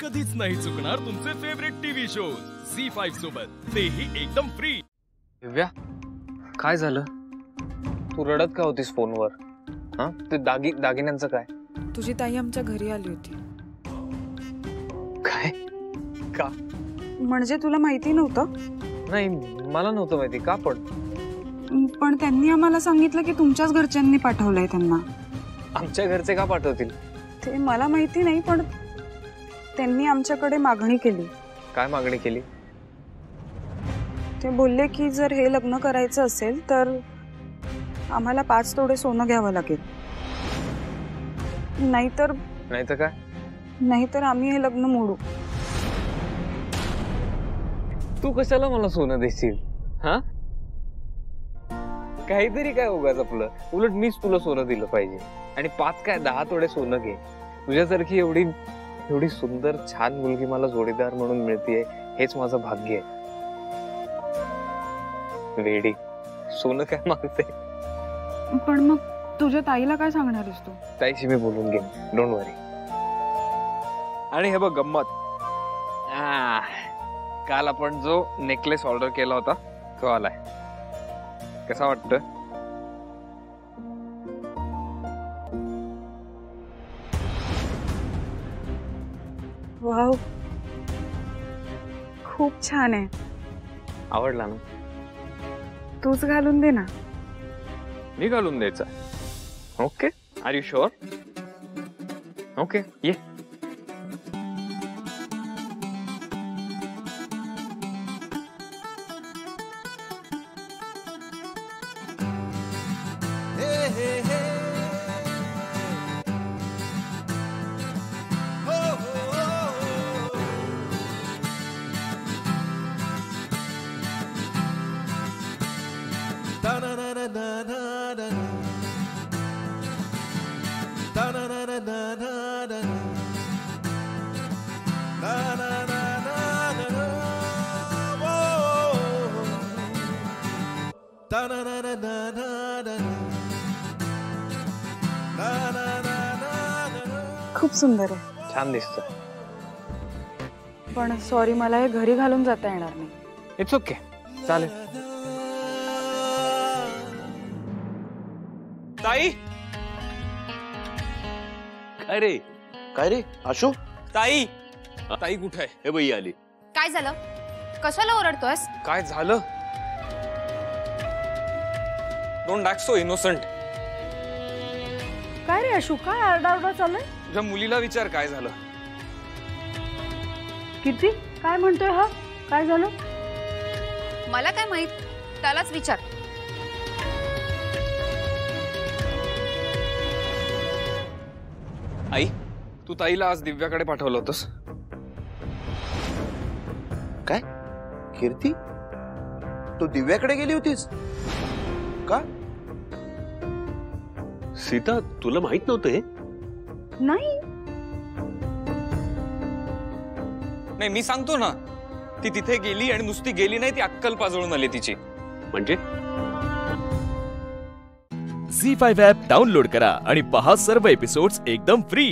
कधीच नाही चुकणार तुमचे फेवरेट टीव्ही शोज झी5 सोबत, तेही एकदम फ्री। दिव्या, काय झालं? तू रडत का होतीस फोनवर? हा, ते दागिन्यांचं काय? तुझी ताई आमच्या घरी आली होती। काय? का? म्हणजे तुला माहिती नव्हतं? नाही, मला नव्हतं माहिती। का पण त्यांनी आम्हाला सांगितलं की तुमच्याच घरच्यांनी पाठवलंय त्यांना। आमच्या घरचे का पाठवतील? ते मला माहिती नाही, पण त्यांनी आमच्याकडे मागणी केली। काय मागणी केली? ते बोलले की जर हे लग्न करायचं असेल तर आम्हाला 5 तोडे सोनं घ्यावं लागेल, नाहीतर काय? नाहीतर आम्ही हे लग्न मोडू। तू कशाला मला सोनं देशील? हा, काहीतरी काय उगाच आपलं। उलट मीच तुला सोनं दिलं पाहिजे। आणि 5 काय 10 तोडे सोनं घे। तुझ्यासारखी एवढी सुंदर छान मुलगी मला जोडीदार म्हणून मिळतीये, हेच माझं भाग्य आहे। वेडी, सोनं काय मागते? पण मग तुझ्या ताईला काय सांगणारस तू? ताईशी मी बोलून घेईन, डोंट वरी। आणि हे बघ गंमत, काल आपण जो नेकलेस ऑर्डर केला होता तो आलाय। कसा वाटतं? वाव, खूप छान आहे। आवडला ना? तूच घालून दे ना। मी घालून द्यायचा? Okay, are you sure? Okay, yeah. खूप सुंदर आहे। छान दिसतं, पण सॉरी, मला हे घरी घालून जाता येणार नाही। इट्स ओके, चालेल। ताई, काय रे आशू? ताई ताई कुठे आहे? हे बाई आली। काय झालं? कशाला ओरडतोयस? काय झालं? Don't act so innocent. काय रे अशू, काय आरडाओरडा चाललाय? तुझ्या मुलीला विचार काय झालं। किती? काय म्हणतोय हा? काय झालं? मला काय माहित, त्यालाच विचार। आई, तू ताईला आज दिव्याकडे पाठवलं होतंस? काय? कीर्ती, तू दिव्याकडे गेली होतीस का? सीता, तुला माहित नव्हतं हे? नाही नाही, मी सांगतो ना, ती तिथे गेली आणि नुसती गेली नाही, ती अक्कल पाजळून आली तिची। म्हणजे झी5 ॲप डाउनलोड करा आणि पहा सर्व एपिसोड्स एकदम फ्री।